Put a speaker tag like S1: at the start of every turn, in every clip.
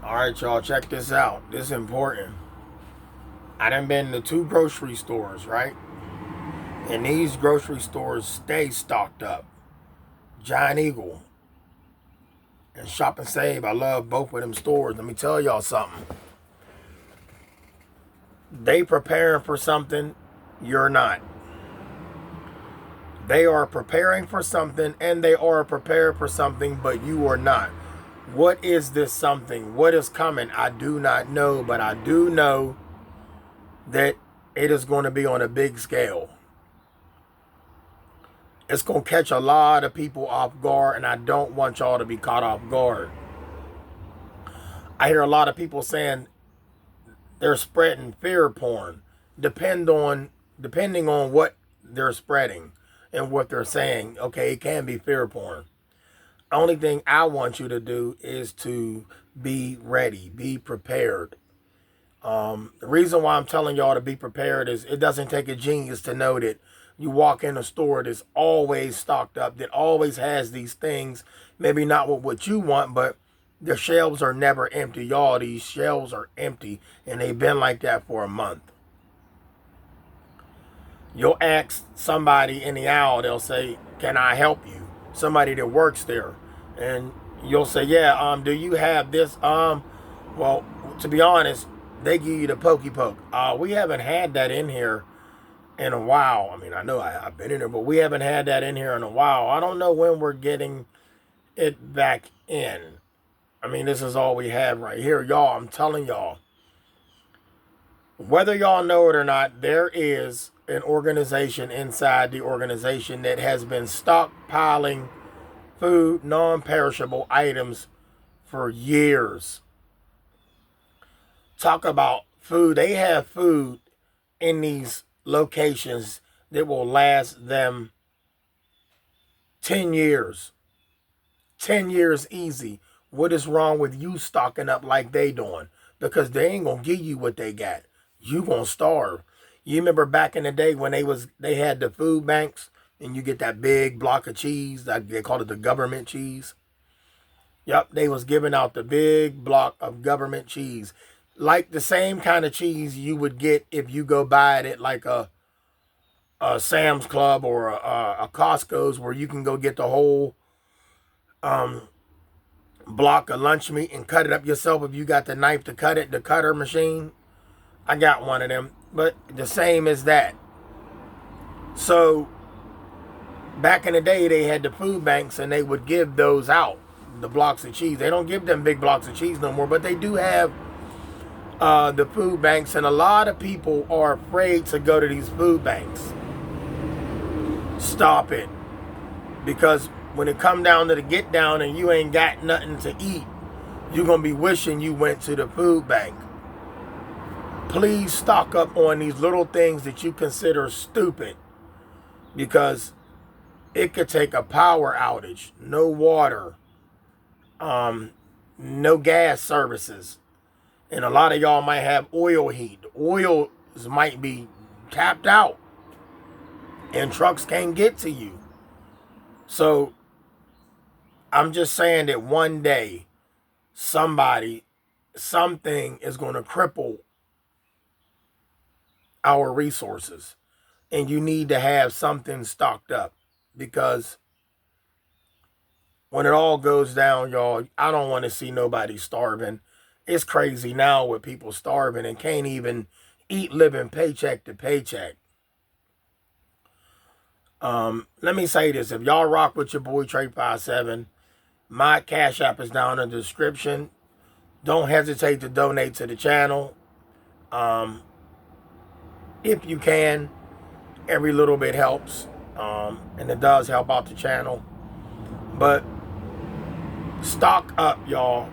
S1: All right, y'all, check this out. This is important. I done been to 2 grocery stores, right? And these grocery stores stay stocked up. Giant Eagle and Shop and Save. I love both of them stores. Let me tell y'all something. They preparing for something you're not. They are preparing for something and they are prepared for something, but you are not. What is this something? What is coming? I do not know, but I do know that it is going to be on a big scale. It's going to catch a lot of people off guard, and I don't want y'all to be caught off guard. I hear a lot of people saying they're spreading fear porn. Depending on what they're spreading and what they're saying. Okay, it can be fear porn. Only thing I want you to do is to be ready, be prepared. The reason why I'm telling y'all to be prepared is it doesn't take a genius to know that you walk in a store that's always stocked up, that always has these things, maybe not with what you want, but the shelves are never empty. Y'all, these shelves are empty, and they've been like that for a month. You'll ask somebody in the aisle, they'll say, "Can I help you?" Somebody that works there. And you'll say, "Yeah, do you have this?" Well, to be honest, they give you the pokey poke. We haven't had that in here in a while. I mean, I know I've been in here, but we haven't had that in here in a while. I don't know when we're getting it back in. I mean, this is all we have right here. Y'all, I'm telling y'all, whether y'all know it or not, there is an organization inside the organization that has been stockpiling food, non-perishable items for years. Talk about food. They have food in these locations that will last them 10 years. 10 years easy. What is wrong with you stocking up like they doing? Because they ain't gonna give you what they got. You gonna starve. You remember back in the day when they had the food banks and you get that big block of cheese, like they called it the government cheese. Yep, they was giving out the big block of government cheese. Like the same kind of cheese you would get if you go buy it at like a Sam's Club or a Costco's, where you can go get the whole um, block of lunch meat and cut it up yourself if you got the knife to cut it, the cutter machine. I got one of them, but the same as that. So back in the day, they had the food banks and they would give those out, the blocks of cheese. They don't give them big blocks of cheese no more, but they do have the food banks, and a lot of people are afraid to go to these food banks. Stop it. Because when it come down to the get down and you ain't got nothing to eat, you're going to be wishing you went to the food bank. Please stock up on these little things that you consider stupid, because it could take a power outage, no water, no gas services, and a lot of y'all might have oil heat. The oils might be tapped out and trucks can't get to you. So I'm just saying that one day something is going to cripple our resources, and you need to have something stocked up, because when it all goes down, y'all, I don't want to see nobody starving. It's crazy now with people starving and can't even eat, living paycheck to paycheck. Let me say this. If y'all rock with your boy Trey57, my Cash App is down in the description. Don't hesitate to donate to the channel. Um, if you can, every little bit helps. And it does help out the channel. But stock up, y'all.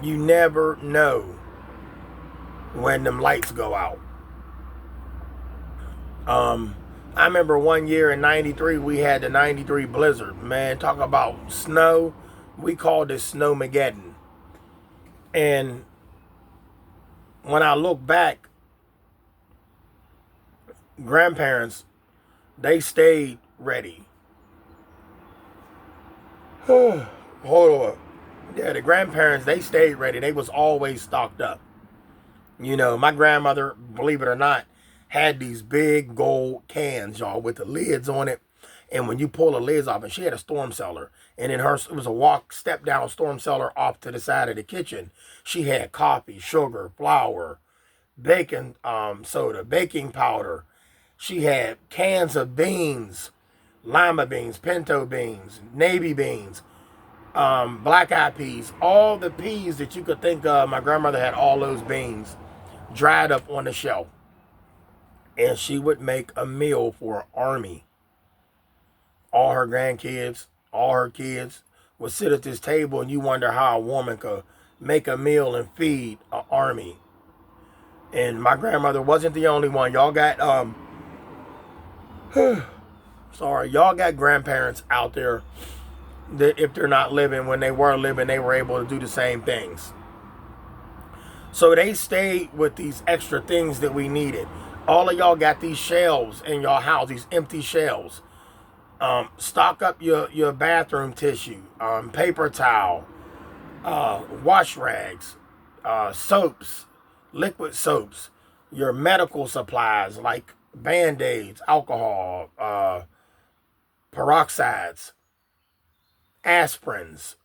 S1: You never know when them lights go out. I remember one year in 93, we had the 93 blizzard. Man, talk about snow. We called it Snowmageddon. And when I look back, grandparents, they stayed ready. Hold on. Yeah, the grandparents, they stayed ready. They was always stocked up. You know, my grandmother, believe it or not, had these big gold cans, y'all, with the lids on it. And when you pull the lids off, and she had a storm cellar, and in her, it was a step down storm cellar off to the side of the kitchen. She had coffee, sugar, flour, baking soda, baking powder. She had cans of beans, lima beans, pinto beans, navy beans, black eyed peas, all the peas that you could think of. My grandmother had all those beans dried up on the shelf. And she would make a meal for an army. All her grandkids, all her kids would sit at this table, and you wonder how a woman could make a meal and feed an army. And my grandmother wasn't the only one. Y'all got sorry, y'all got grandparents out there that if they're not living, when they were living, they were able to do the same things. So they stayed with these extra things that we needed. All of y'all got these shelves in y'all house, these empty shelves. Stock up your bathroom tissue, paper towel, wash rags, soaps, liquid soaps, your medical supplies like Band-Aids, alcohol, peroxides, aspirins,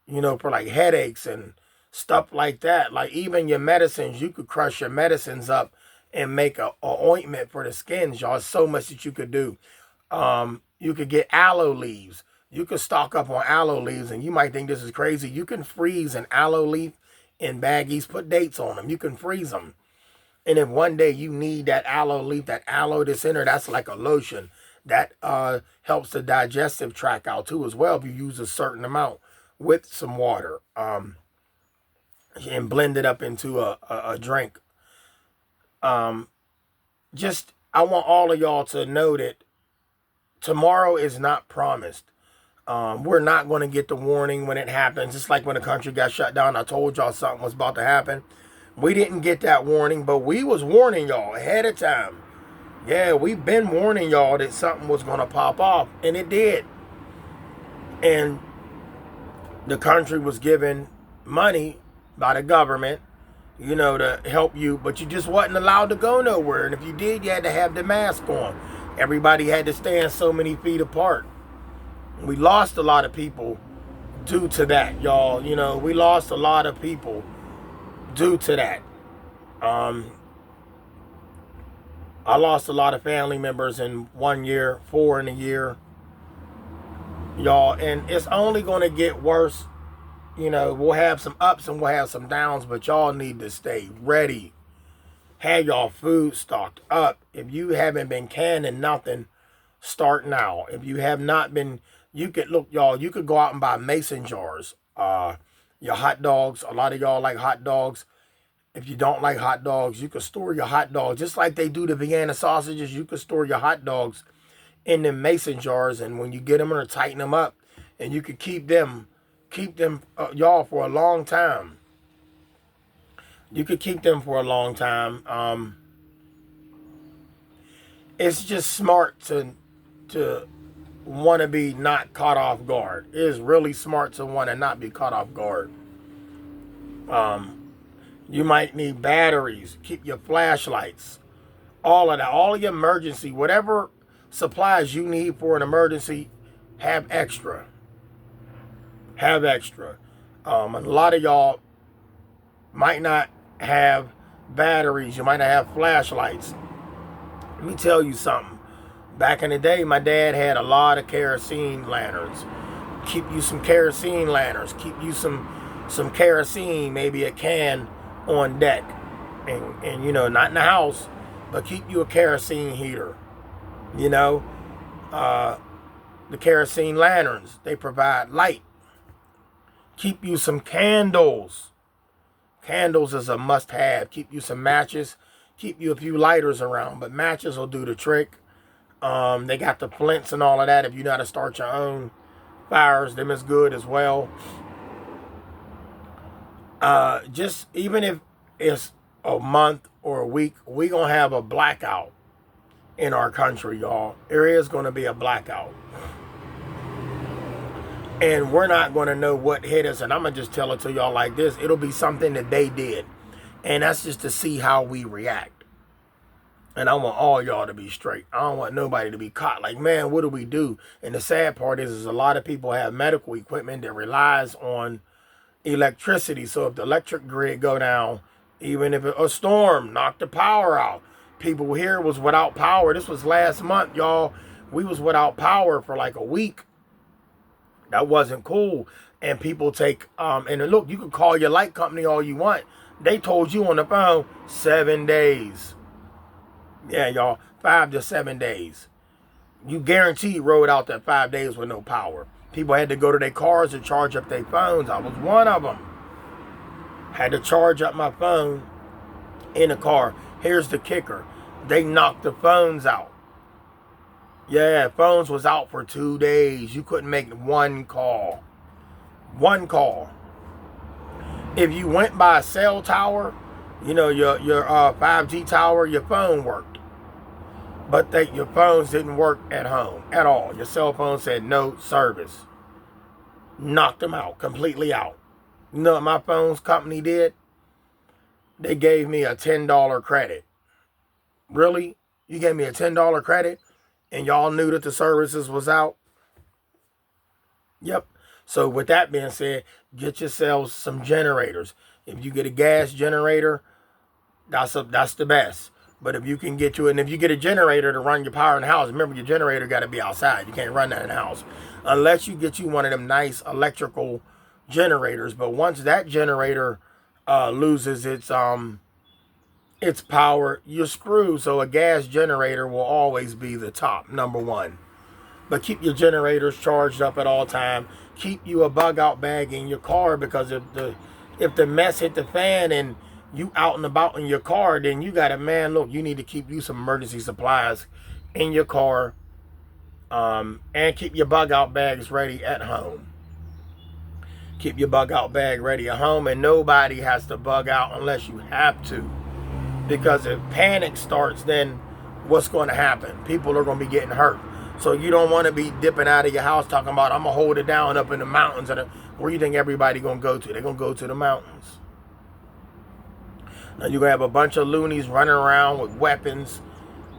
S1: you know, for like headaches and stuff like that. Like even your medicines, you could crush your medicines up and make a ointment for the skins, y'all. So much that you could do. You could get aloe leaves. You could stock up on aloe leaves, and you might think this is crazy. You can freeze an aloe leaf in baggies, put dates on them. You can freeze them. And if one day you need that aloe leaf, that aloe that's in there, that's like a lotion. That helps the digestive tract out too as well if you use a certain amount with some water and blend it up into a drink. Just, I want all of y'all to know that tomorrow is not promised. We're not going to get the warning when it happens. Just like when the country got shut down, I told y'all something was about to happen. We didn't get that warning, but we was warning y'all ahead of time. Yeah, we've been warning y'all that something was going to pop off, and it did. And the country was given money by the government, you know, to help you, but you just wasn't allowed to go nowhere. And if you did, you had to have the mask on. Everybody had to stand so many feet apart. We lost a lot of people due to that, y'all. You know, we lost a lot of people due to that. I lost a lot of family members in 1 year, 4 in a year, y'all, and it's only going to get worse. You know, we'll have some ups and we'll have some downs, but y'all need to stay ready. Have y'all food stocked up. If you haven't been canning nothing, start now. If you have not been, you could look, y'all, you could go out and buy mason jars. Your hot dogs, a lot of y'all like hot dogs. If you don't like hot dogs, you can store your hot dogs. Just like they do the Vienna sausages, you can store your hot dogs in the mason jars. And when you get them, or tighten them up. And you can keep them, y'all, for a long time. You could keep them for a long time. It's just smart to want to be not caught off guard. It is really smart to want to not be caught off guard. You might need batteries. Keep your flashlights. All of that. All of your emergency. Whatever supplies you need for an emergency, have extra. Have extra. A lot of y'all might not have batteries. You might not have flashlights. Let me tell you something. Back in the day, my dad had a lot of kerosene lanterns. Keep you some kerosene lanterns. Keep you some kerosene, maybe a can on deck, and you know, not in the house, but keep you a kerosene heater. You know, the kerosene lanterns, they provide light. Keep you some candles. Candles is a must-have. Keep you some matches. Keep you a few lighters around, but matches will do the trick. They got the flints and all of that. If you know how to start your own fires, them is good as well. Just even if it's a month or a week, we gonna have a blackout in our country, y'all. There is gonna be a blackout. And we're not going to know what hit us. And I'm going to just tell it to y'all like this. It'll be something that they did. And that's just to see how we react. And I want all y'all to be straight. I don't want nobody to be caught like, man, what do we do? And the sad part is a lot of people have medical equipment that relies on electricity. So if the electric grid go down, even if a storm knocked the power out, people here was without power. This was last month, y'all. We was without power for like a week. That wasn't cool. And people take, and look, you can call your light company all you want. They told you on the phone, 7 days. Yeah, y'all, 5 to 7 days. You guaranteed rode out that 5 days with no power. People had to go to their cars to charge up their phones. I was one of them. Had to charge up my phone in the car. Here's the kicker. They knocked the phones out. Yeah, phones was out for 2 days. You couldn't make one call. One call. If you went by a cell tower, you know, your 5G tower, your phone worked. But your phones didn't work at home at all. Your cell phone said no service. Knocked them out, completely out. You know what my phone's company did? They gave me a $10 credit. Really? You gave me a $10 credit? And y'all knew that the services was out? Yep. So with that being said, get yourselves some generators. If you get a gas generator, that's the best. But if you can get and if you get a generator to run your power in the house, remember your generator got to be outside. You can't run that in the house. Unless you get you one of them nice electrical generators. But once that generator loses its power, you're screwed. So a gas generator will always be the top, number one. But keep your generators charged up at all time. Keep you a bug out bag in your car, because if the mess hit the fan and you out and about in your car, then you got look, you need to keep you some emergency supplies in your car, and keep your bug out bags ready at home. Keep your bug out bag ready at home, and nobody has to bug out unless you have to. Because if panic starts, then what's going to happen? People are going to be getting hurt. So you don't want to be dipping out of your house talking about, I'm going to hold it down up in the mountains. Where you think everybody going to go to? They're going to go to the mountains. Now you're going to have a bunch of loonies running around with weapons,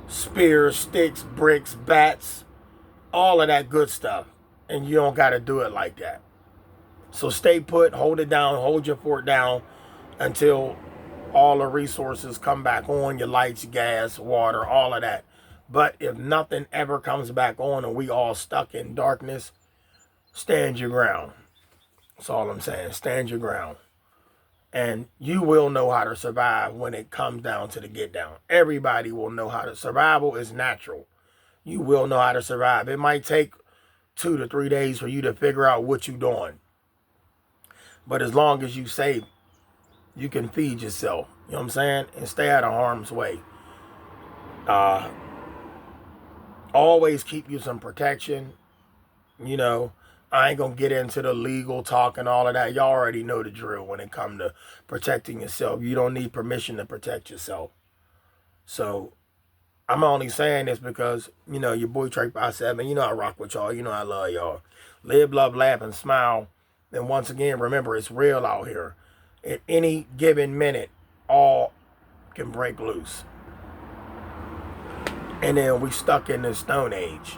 S1: spears, sticks, bricks, bats, all of that good stuff. And you don't got to do it like that. So stay put, hold it down, hold your fort down until all the resources come back on, your lights, gas, water, all of that. But if nothing ever comes back on and we all stuck in darkness, stand your ground. That's all I'm saying. Stand your ground. And you will know how to survive when it comes down to the get down. Everybody will know how to. Survival is natural. You will know how to survive. It might take 2 to 3 days for you to figure out what you're doing. But as long as you save, you can feed yourself. You know what I'm saying? And stay out of harm's way. Always keep you some protection. You know, I ain't going to get into the legal talk and all of that. Y'all already know the drill when it comes to protecting yourself. You don't need permission to protect yourself. So I'm only saying this because, you know, your boy Trey 57, you know I rock with y'all. You know I love y'all. Live, love, laugh, and smile. And once again, remember, it's real out here. At any given minute, all can break loose. And then we stuck in the Stone Age.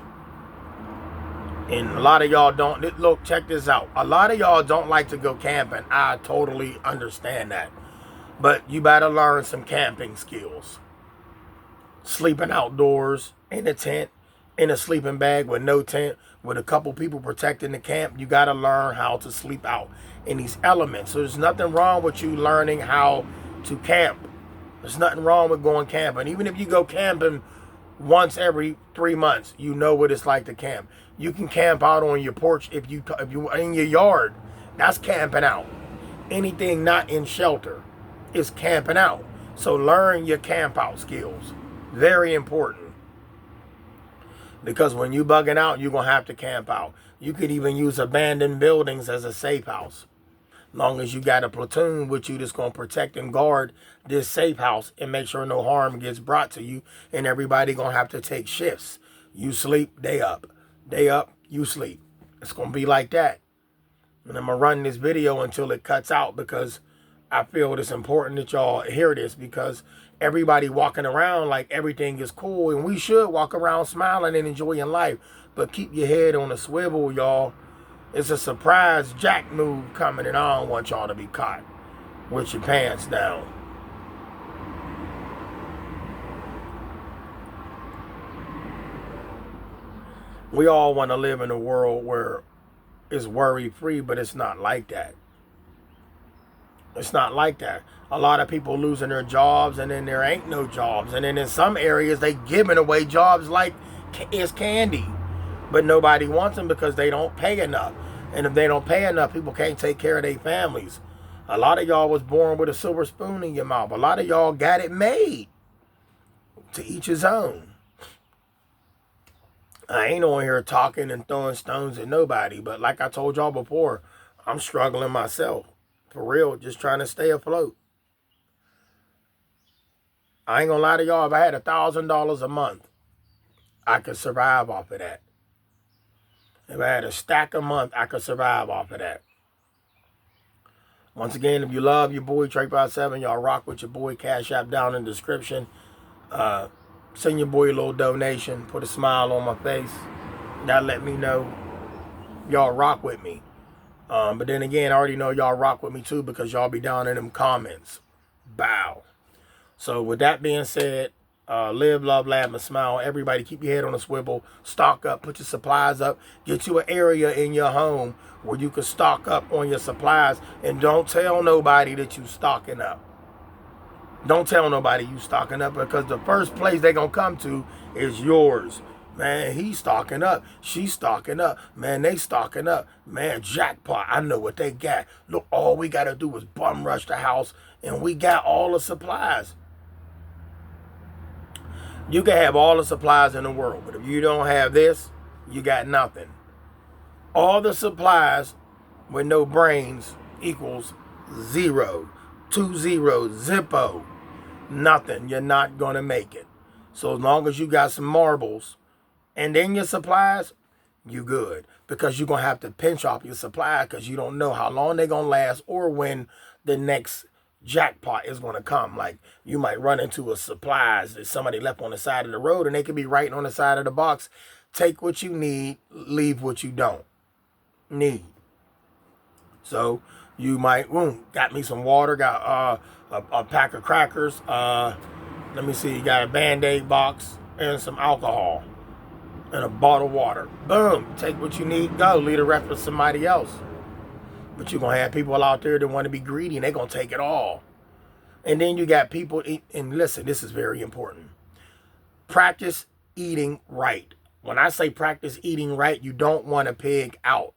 S1: And a lot of y'all don't, look, check this out. A lot of y'all don't like to go camping. I totally understand that. But you better learn some camping skills. Sleeping outdoors, in a tent, in a sleeping bag with no tent, with a couple people protecting the camp. You got to learn how to sleep out in these elements. So there's nothing wrong with you learning how to camp. There's nothing wrong with going camping. Even if you go camping once every 3 months, you know what it's like to camp. You can camp out on your porch if you in your yard. That's camping out. Anything not in shelter is camping out. So learn your camp out skills. Very important. Because when you bugging out, you're going to have to camp out. You could even use abandoned buildings as a safe house. Long as you got a platoon with you that's going to protect and guard this safe house and make sure no harm gets brought to you, and everybody going to have to take shifts. You sleep, they up. They up, you sleep. It's going to be like that. And I'm going to run this video until it cuts out, because I feel it's important that y'all hear this, because everybody walking around like everything is cool, and we should walk around smiling and enjoying life. But keep your head on a swivel, y'all. It's a surprise jack move coming, and I don't want y'all to be caught with your pants down. We all want to live in a world where it's worry-free, but it's not like that. It's not like that. A lot of people losing their jobs, and then there ain't no jobs. And then in some areas, they giving away jobs like it's candy. But nobody wants them because they don't pay enough. And if they don't pay enough, people can't take care of their families. A lot of y'all was born with a silver spoon in your mouth. A lot of y'all got it made. To each his own. I ain't on here talking and throwing stones at nobody. But like I told y'all before, I'm struggling myself. For real, just trying to stay afloat. I ain't gonna lie to y'all, if I had $1,000 a month, I could survive off of that. If I had a stack a month, I could survive off of that. Once again, if you love your boy Trey57, y'all rock with your boy. Cash App down in the description. Send your boy a little donation. Put a smile on my face. That let me know y'all rock with me. But then again, I already know y'all rock with me too, because y'all be down in them comments. Bow. So with that being said, live, love, laugh, and smile. Everybody keep your head on a swivel. Stock up. Put your supplies up. Get you an area in your home where you can stock up on your supplies. And don't tell nobody that you stocking up. Don't tell nobody you stocking up, because the first place they going to come to is yours. Man, he's stocking up. She's stocking up. Man, they stocking up. Man, jackpot. I know what they got. Look, all we got to do is bum rush the house, and we got all the supplies. You can have all the supplies in the world, but if you don't have this, you got nothing. All the supplies with no brains equals 0. 2 zeros, Zippo. Nothing. You're not going to make it. So as long as you got some marbles and then your supplies, you good. Because you're going to have to pinch off your supply, because you don't know how long they're going to last or when the next jackpot is going to come. Like, you might run into a supplies that somebody left on the side of the road, and they could be writing on the side of the box, take what you need, leave what you don't need. So you might, got me some water, got a pack of crackers, let me see, you got a Band-Aid box and some alcohol and a bottle of water. Boom, take what you need, go, leave the rest for somebody else. But you're going to have people out there that want to be greedy, and they're going to take it all. And then you got people, and listen, this is very important. Practice eating right. When I say practice eating right, you don't want to pig out.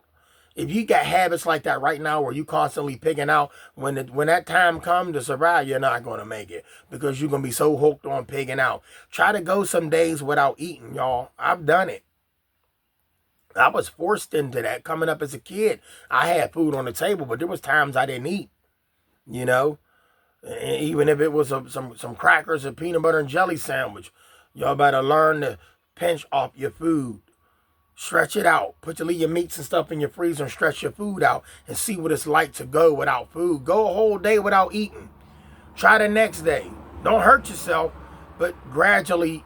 S1: If you got habits like that right now where you constantly pigging out, when that time comes to survive, you're not going to make it, because you're going to be so hooked on pigging out. Try to go some days without eating, y'all. I've done it. I was forced into that coming up as a kid. I had food on the table, but there was times I didn't eat, you know. And even if it was some crackers, a peanut butter and jelly sandwich, y'all better learn to pinch off your food. Stretch it out. Leave your meats and stuff in your freezer and stretch your food out and see what it's like to go without food. Go a whole day without eating. Try the next day. Don't hurt yourself, but gradually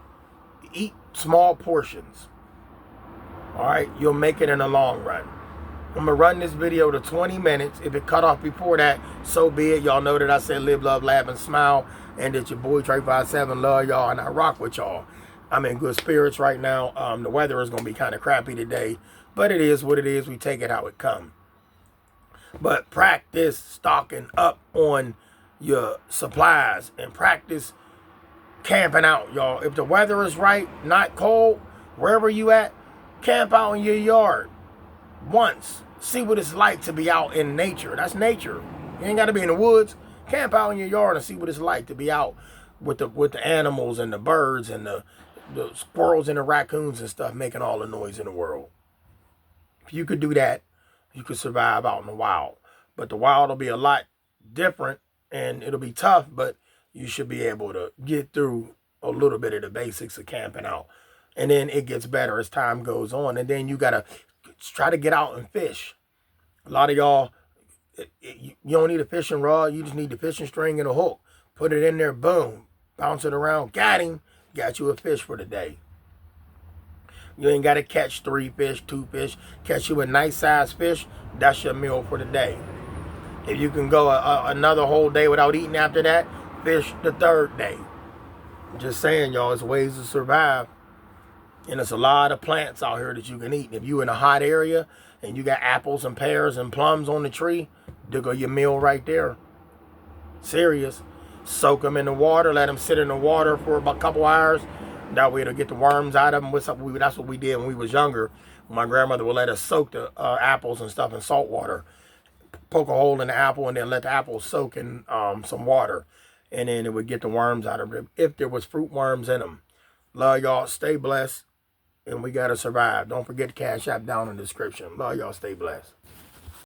S1: eat small portions. All right, you'll make it in the long run. I'm going to run this video to 20 minutes. If it cut off before that, so be it. Y'all know that I said live, love, laugh, and smile, and that your boy Trey57 love y'all, and I rock with y'all. I'm in good spirits right now. The weather is going to be kind of crappy today, but it is what it is. We take it how it comes. But practice stocking up on your supplies and practice camping out, y'all. If the weather is right, not cold, wherever you at, camp out in your yard once. See what it's like to be out in nature. That's nature. You ain't got to be in the woods. Camp out in your yard and see what it's like to be out with the animals and the birds and the squirrels and the raccoons and stuff making all the noise in the world. If you could do that, you could survive out in the wild. But the wild will be a lot different, and it'll be tough, but you should be able to get through a little bit of the basics of camping out. And then it gets better as time goes on. And then you got to try to get out and fish. A lot of y'all, you don't need a fishing rod. You just need the fishing string and a hook. Put it in there, boom. Bounce it around. Got him. Got you a fish for the day. You ain't got to catch 3 fish, 2 fish. Catch you a nice sized fish. That's your meal for the day. If you can go another whole day without eating after that, fish the 3rd day. I'm just saying, y'all, it's ways to survive. And there's a lot of plants out here that you can eat. If you in a hot area and you got apples and pears and plums on the tree, there go your meal right there. Serious. Soak them in the water. Let them sit in the water for about a couple hours. That way it'll get the worms out of them. That's what we did when we was younger. My grandmother would let us soak the apples and stuff in salt water. Poke a hole in the apple and then let the apple soak in some water. And then it would get the worms out of it if there was fruit worms in them. Love y'all. Stay blessed. And we got to survive. Don't forget the Cash App down in the description. Love y'all. Stay blessed.